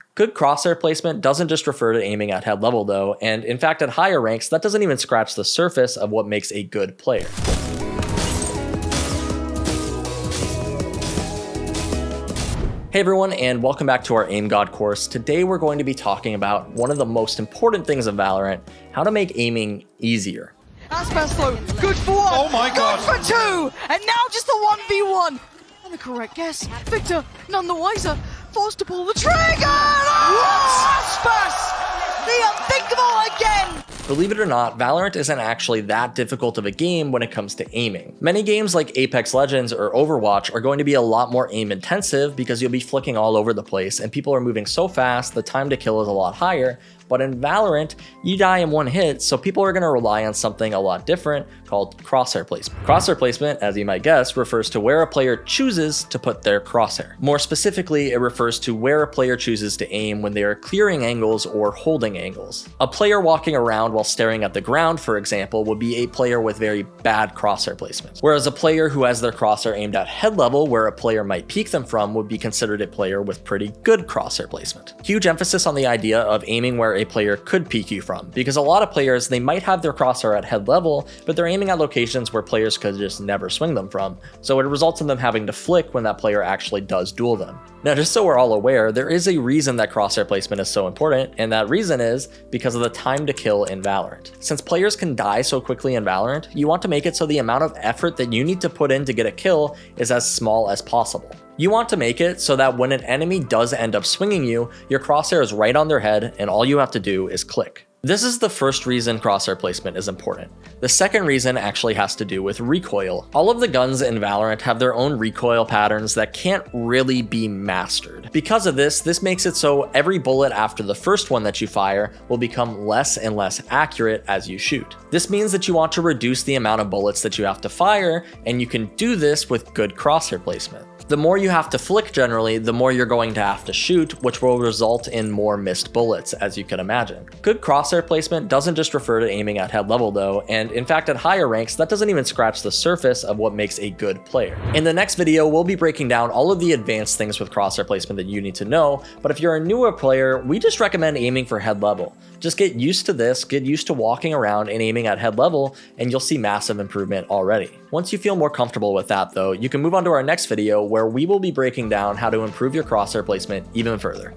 aiming. Good crosshair placement doesn't just refer to aiming at head level though, and in fact at higher ranks that doesn't even scratch the surface of what makes a good player. Hey everyone, and welcome back to our Aim God course. Today we're going to be talking about one of the most important things of Valorant, how to make aiming easier. Aspas though, good for one, oh my God, good for two, and now just the 1v1. And the correct guess, Victor, none the wiser, forced to pull the trigger! Oh, Aspas! The unthinkable again! Believe it or not, Valorant isn't actually that difficult of a game when it comes to aiming. Many games like Apex Legends or Overwatch are going to be a lot more aim intensive because you'll be flicking all over the place and people are moving so fast, the time to kill is a lot higher. But in Valorant, you die in one hit, so people are going to rely on something a lot different called crosshair placement. Crosshair placement, as you might guess, refers to where a player chooses to put their crosshair. More specifically, it refers to where a player chooses to aim when they are clearing angles or holding angles. A player walking around while staring at the ground, for example, would be a player with very bad crosshair placement. Whereas a player who has their crosshair aimed at head level, where a player might peek them from, would be considered a player with pretty good crosshair placement. Huge emphasis on the idea of aiming where a player could peek you from, because a lot of players, they might have their crosshair at head level, but they're aiming at locations where players could just never swing them from, so it results in them having to flick when that player actually does duel them. Now, just so we're all aware, there is a reason that crosshair placement is so important, and that reason is because of the time to kill in Valorant. Since players can die so quickly in Valorant, you want to make it so the amount of effort that you need to put in to get a kill is as small as possible. You want to make it so that when an enemy does end up swinging you, your crosshair is right on their head and all you have to do is click. This is the first reason crosshair placement is important. The second reason actually has to do with recoil. All of the guns in Valorant have their own recoil patterns that can't really be mastered. Because of this makes it so every bullet after the first one that you fire will become less and less accurate as you shoot. This means that you want to reduce the amount of bullets that you have to fire, and you can do this with good crosshair placement. The more you have to flick generally, the more you're going to have to shoot, which will result in more missed bullets, as you can imagine. Good crosshair placement doesn't just refer to aiming at head level though, and in fact at higher ranks that doesn't even scratch the surface of what makes a good player. In the next video, we'll be breaking down all of the advanced things with crosshair placement that you need to know, but if you're a newer player, we just recommend aiming for head level. Just get used to this, get used to walking around and aiming at head level, and you'll see massive improvement already. Once you feel more comfortable with that though, you can move on to our next video where we will be breaking down how to improve your crosshair placement even further.